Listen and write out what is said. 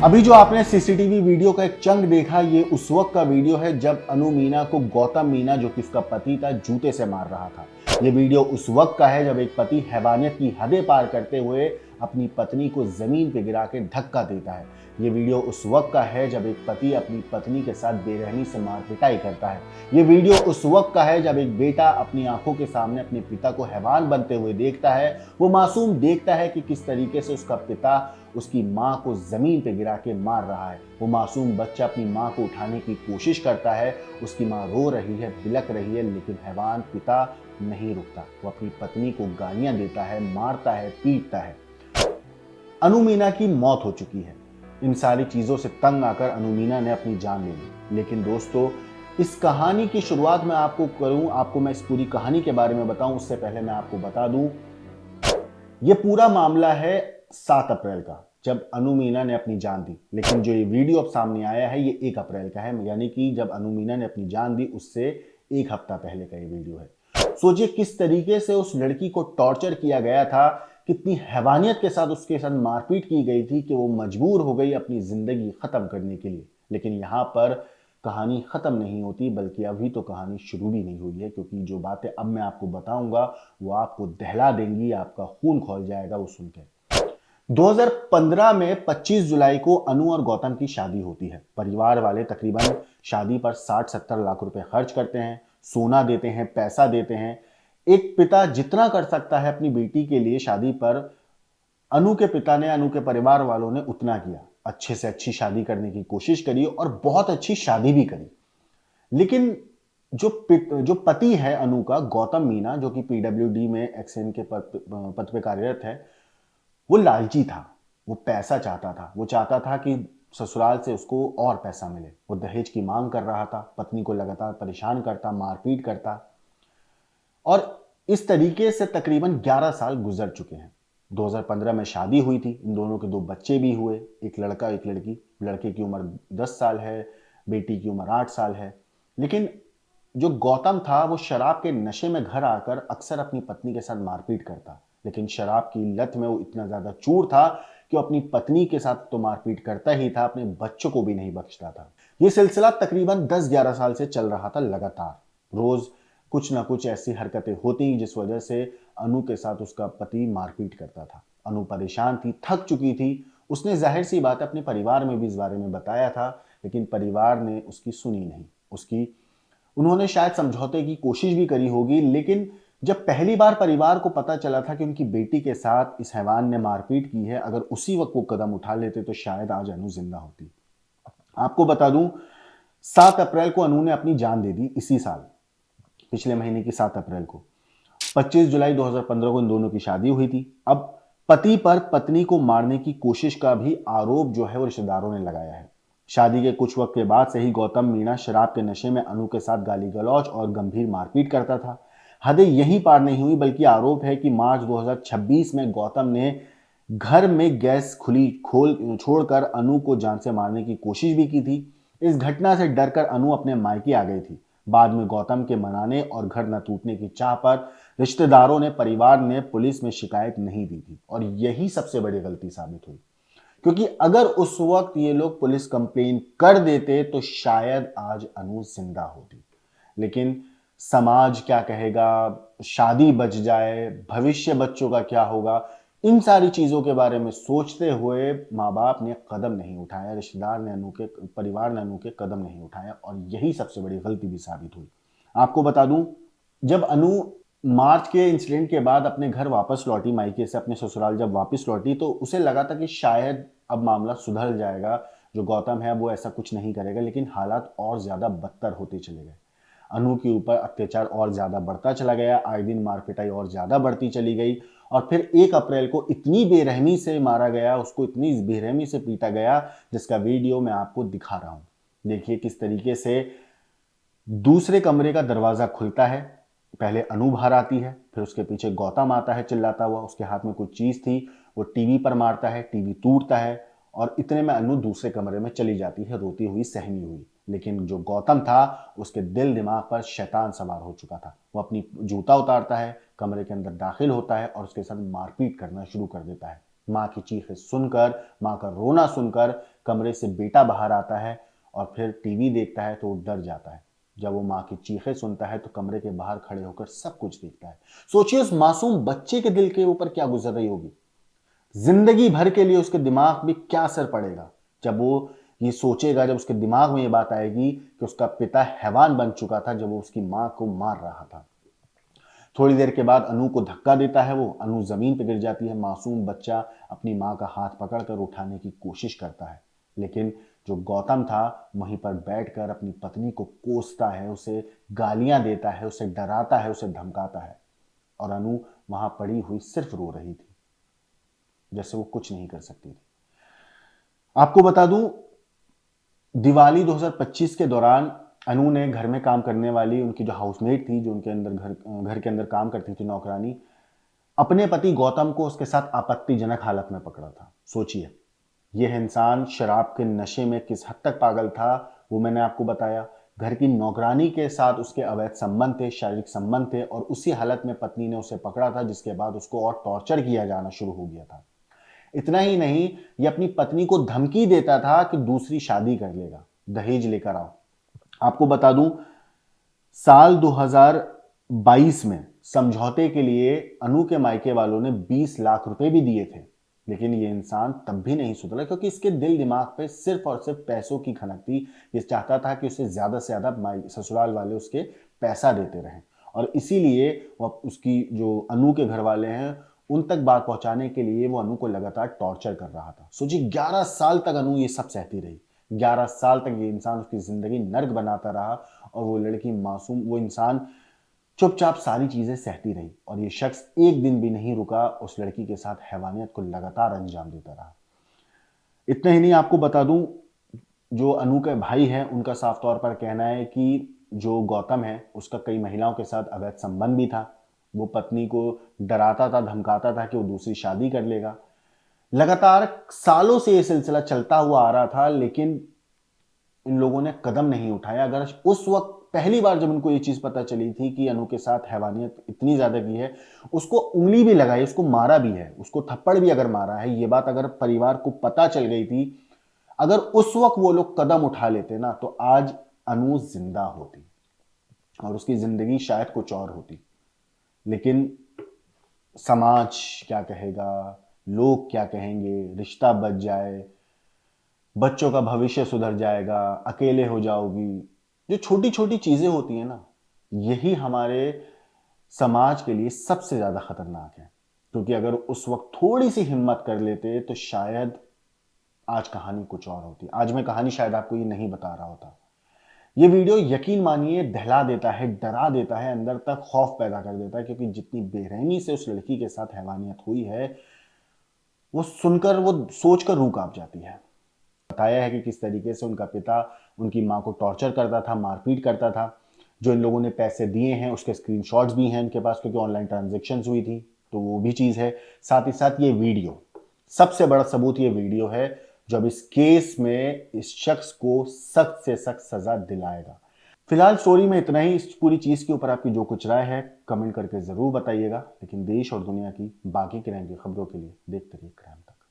अभी जो आपने सीसीटीवी वीडियो का एक चंक देखा, ये उस वक्त का वीडियो है जब अनु मीना को गौतम मीना, जो कि उसका पति था, जूते से मार रहा था। ये वीडियो उस वक्त का है जब एक पति हैवानियत की हदें पार करते हुए अपनी पत्नी को जमीन पर गिरा के धक्का देता है। ये वीडियो उस वक्त का है जब एक पति अपनी पत्नी के साथ बेरहमी से मार पिटाई करता है। ये वीडियो उस वक्त का है जब एक बेटा अपनी आंखों के सामने अपने पिता को हैवान बनते हुए देखता है। वो मासूम देखता है कि किस तरीके से उसका पिता उसकी माँ को जमीन पे गिरा के मार रहा है। वो मासूम बच्चा अपनी माँ को उठाने की कोशिश करता है। उसकी माँ रो रही है, बिलक रही है, लेकिन हैवान पिता नहीं रुकता। वो अपनी पत्नी को गालियां देता है, मारता है, पीटता है। अनु मीना की मौत हो चुकी है। इन सारी चीजों से तंग आकर अनु मीना ने अपनी जान ले ली। लेकिन दोस्तों, इस कहानी की शुरुआत मैं आपको मैं इस पूरी कहानी के बारे में बताऊं, उससे पहले मैं आपको बता दूं, ये पूरा मामला है 7 अप्रैल का, जब अनु मीना ने अपनी जान दी। लेकिन जो ये वीडियो अब सामने आया है, ये 1 अप्रैल का है, यानी कि जब अनु मीना ने अपनी जान दी उससे 1 हफ्ता पहले का ये वीडियो है। सोचिए किस तरीके से उस लड़की को टॉर्चर किया गया था, कितनी हैवानियत के साथ उसके साथ मारपीट की गई थी कि वो मजबूर हो गई अपनी जिंदगी खत्म करने के लिए। लेकिन यहाँ पर कहानी खत्म नहीं होती, बल्कि अभी तो कहानी शुरू भी नहीं हुई है, क्योंकि जो बातें अब मैं आपको बताऊंगा वो आपको दहला देंगी, आपका खून खौल जाएगा वो सुनकर। 2015 में 25 जुलाई को अनु और गौतम की शादी होती है। परिवार वाले तकरीबन शादी पर 60-70 लाख रुपए खर्च करते हैं, सोना देते हैं, पैसा देते हैं। एक पिता जितना कर सकता है अपनी बेटी के लिए शादी पर, अनु के पिता ने, अनु के परिवार वालों ने उतना किया। अच्छे से अच्छी शादी करने की कोशिश करी और बहुत अच्छी शादी भी करी। लेकिन जो पति है अनु का, गौतम मीना, जो कि पीडब्ल्यूडी में एक्सएन के पद पे कार्यरत है, वो लालची था। वो पैसा चाहता था। वो चाहता था कि ससुराल से उसको और पैसा मिले। वो दहेज की मांग कर रहा था, पत्नी को लगातार परेशान करता, मारपीट करता, और इस तरीके से तकरीबन 11 साल गुजर चुके हैं। 2015 में शादी हुई थी। इन दोनों के 2 बच्चे भी हुए, एक लड़का एक लड़की। लड़के की उम्र 10 साल है, बेटी की उम्र 8 साल है। लेकिन जो गौतम था वो शराब के नशे में घर आकर अक्सर अपनी पत्नी के साथ मारपीट करता। लेकिन शराब की लत में वो इतना ज्यादा चूर था कि वो अपनी पत्नी के साथ तो मारपीट करता ही था, अपने बच्चों को भी नहीं बख्शता था। ये सिलसिला तकरीबन 10-11 साल से चल रहा था लगातार। रोज कुछ ना कुछ ऐसी हरकतें होती जिस वजह से अनु के साथ उसका पति मारपीट करता था। अनु परेशान थी, थक चुकी थी। उसने जाहिर सी बात अपने परिवार में भी इस बारे में बताया था, लेकिन परिवार ने उसकी सुनी नहीं। उन्होंने शायद समझौते की कोशिश भी करी होगी, लेकिन जब पहली बार परिवार को पता चला था कि उनकी बेटी के साथ इस हैवान ने मारपीट की है, अगर उसी वक्त वो कदम उठा लेते तो शायद आज अनु जिंदा होती। आपको बता दूं, 7 अप्रैल को अनु ने अपनी जान दे दी, इसी साल, पिछले महीने की 7 अप्रैल को। 25 जुलाई 2015 को इन दोनों की शादी हुई थी। अब पति पर पत्नी को मारने की कोशिश का भी आरोप जो है वो रिश्तेदारों ने लगाया है। शादी के कुछ वक्त के बाद से ही गौतम मीना शराब के नशे में अनु के साथ गाली गलौज और गंभीर मारपीट करता था। हदें यहीं पार नहीं हुई, बल्कि आरोप है कि मार्च 2026 में गौतम ने घर में गैस खुली खोल छोड़कर अनु को जान से मारने की कोशिश भी की थी। इस घटना से डरकर अनु अपने मायके आ गई थी। बाद में गौतम के मनाने और घर न टूटने की चाह पर रिश्तेदारों ने, परिवार ने पुलिस में शिकायत नहीं दी थी, और यही सबसे बड़ी गलती साबित हुई। क्योंकि अगर उस वक्त ये लोग पुलिस कंप्लेन कर देते तो शायद आज अनु जिंदा होती। लेकिन समाज क्या कहेगा, शादी बच जाए, भविष्य बच्चों का क्या होगा, इन सारी चीजों के बारे में सोचते हुए माँ बाप ने कदम नहीं उठाया, रिश्तेदार ने, अनु के परिवार ने अनु के कदम नहीं उठाया, और यही सबसे बड़ी गलती भी साबित हुई। आपको बता दूं, जब अनु मार्च के इंसिडेंट के बाद अपने घर वापस लौटी, मायके से अपने ससुराल जब वापस लौटी, तो उसे लगा था कि शायद अब मामला सुधर जाएगा, जो गौतम है वो ऐसा कुछ नहीं करेगा। लेकिन हालात और ज्यादा बदतर होते चले गए। अनु के ऊपर अत्याचार और ज्यादा बढ़ता चला गया, आए दिन मारपिटाई और ज्यादा बढ़ती चली गई, और फिर 1 अप्रैल को इतनी बेरहमी से मारा गया, उसको इतनी बेरहमी से पीटा गया, जिसका वीडियो मैं आपको दिखा रहा हूं। देखिए किस तरीके से दूसरे कमरे का दरवाजा खुलता है। पहले अनु बाहर आती है, फिर उसके पीछे गौतम आता है चिल्लाता हुआ। उसके हाथ में कुछ चीज थी, वो टीवी पर मारता है, टीवी टूटता है, और इतने में अनु दूसरे कमरे में चली जाती है, रोती हुई, सहमी हुई। लेकिन जो गौतम था, उसके दिल दिमाग पर शैतान सवार हो चुका था। वो अपनी जूता उतारता है, कमरे के अंदर दाखिल होता है और उसके साथ मारपीट करना शुरू कर देता है। माँ की चीखें सुनकर, माँ का रोना सुनकर कमरे से बेटा बाहर आता है और फिर टीवी देखता है तो वो डर जाता है। जब वो माँ की चीखें सुनता है तो कमरे के बाहर खड़े होकर सब कुछ देखता है। सोचिए उस मासूम बच्चे के दिल के ऊपर क्या गुजर रही होगी। जिंदगी भर के लिए उसके दिमाग में क्या असर पड़ेगा जब वो ये सोचेगा, जब उसके दिमाग में ये बात आएगी कि उसका पिता हैवान बन चुका था जब वो उसकी माँ को मार रहा था। थोड़ी देर के बाद अनु को धक्का देता है वो, अनु जमीन पर गिर जाती है। मासूम बच्चा अपनी माँ का हाथ पकड़कर उठाने की कोशिश करता है, लेकिन जो गौतम था वहीं पर बैठकर अपनी पत्नी को कोसता है, उसे गालियां देता है, उसे डराता है, उसे धमकाता है। और अनु वहां पड़ी हुई सिर्फ रो रही थी, जैसे वो कुछ नहीं कर सकती थी। आपको बता दूं, दिवाली 2025 के दौरान अनु ने घर में काम करने वाली उनकी जो हाउसमेट थी, जो उनके अंदर घर के अंदर काम करती थी, नौकरानी, अपने पति गौतम को उसके साथ आपत्तिजनक हालत में पकड़ा था। सोचिए यह इंसान शराब के नशे में किस हद तक पागल था, वो मैंने आपको बताया। घर की नौकरानी के साथ उसके अवैध संबंध थे, शारीरिक संबंध थे, और उसी हालत में पत्नी ने उसे पकड़ा था, जिसके बाद उसको और टॉर्चर किया जाना शुरू हो गया था। इतना ही नहीं, ये अपनी पत्नी को धमकी देता था कि दूसरी शादी कर लेगा, दहेज लेकर आओ। आपको बता दूं, साल 2022 में समझौते के लिए अनु के मायके वालों ने 20 लाख रुपए भी दिए थे, लेकिन ये इंसान तब भी नहीं सुधरा, क्योंकि इसके दिल दिमाग पे सिर्फ और सिर्फ पैसों की खनक थी। ये चाहता था कि उसे ज्यादा से ज्यादा ससुराल वाले उसके पैसा देते रहें, और इसीलिए वो उसकी जो अनु के घर वाले हैं उन तक बात पहुंचाने के लिए वो अनु को लगातार टॉर्चर कर रहा था। सोचिए 11 साल तक अनु ये सब सहती रही। 11 साल तक ये इंसान उसकी जिंदगी नर्क बनाता रहा, और वो लड़की मासूम, वो इंसान चुपचाप सारी चीजें सहती रही, और ये शख्स एक दिन भी नहीं रुका, उस लड़की के साथ हैवानियत को लगातार अंजाम देता रहा। इतना ही नहीं, आपको बता दूं, जो अनु के भाई हैं उनका साफ तौर पर कहना है कि जो गौतम है उसका कई महिलाओं के साथ अवैध संबंध भी था। वो पत्नी को डराता था, धमकाता था कि वो दूसरी शादी कर लेगा। लगातार सालों से ये सिलसिला चलता हुआ आ रहा था, लेकिन इन लोगों ने कदम नहीं उठाया। अगर उस वक्त पहली बार जब उनको ये चीज पता चली थी कि अनु के साथ हैवानियत इतनी ज्यादा की है, उसको उंगली भी लगाई, उसको मारा भी है, उसको थप्पड़ भी अगर मारा है, ये बात अगर परिवार को पता चल गई थी, अगर उस वक्त वो लोग कदम उठा लेते ना, तो आज अनु जिंदा होती और उसकी जिंदगी शायद कुछ और होती। लेकिन समाज क्या कहेगा, लोग क्या कहेंगे, रिश्ता बच जाए, बच्चों का भविष्य सुधर जाएगा, अकेले हो जाओगी, जो छोटी छोटी चीजें होती है ना, यही हमारे समाज के लिए सबसे ज्यादा खतरनाक है। क्योंकि अगर उस वक्त थोड़ी सी हिम्मत कर लेते तो शायद आज कहानी कुछ और होती। आज मैं कहानी शायद आपको ये नहीं बता रहा होता। ये वीडियो यकीन मानिए दहला देता है, डरा देता है, अंदर तक खौफ पैदा कर देता है, क्योंकि जितनी बेरहमी से उस लड़की के साथ हैवानियत हुई है, वो सुनकर, वो सोचकर रूह कांप जाती है। बताया है कि किस तरीके से उनका पिता उनकी मां को टॉर्चर करता था, मारपीट करता था। जो इन लोगों ने पैसे दिए हैं उसके स्क्रीनशॉट्स भी हैं इनके पास, क्योंकि ऑनलाइन ट्रांजैक्शंस हुई थी, तो वो भी चीज़ है। साथ ही साथ ये वीडियो, सबसे बड़ा सबूत ये वीडियो है, जब इस केस में इस शख्स को सख्त से सख्त सजा दिलाएगा। फिलहाल स्टोरी में इतना ही। इस पूरी चीज़ के ऊपर आपकी जो कुछ राय है कमेंट करके ज़रूर बताइएगा। लेकिन देश और दुनिया की बाकी क्राइम की खबरों के लिए देखते रहिए क्राइम तक।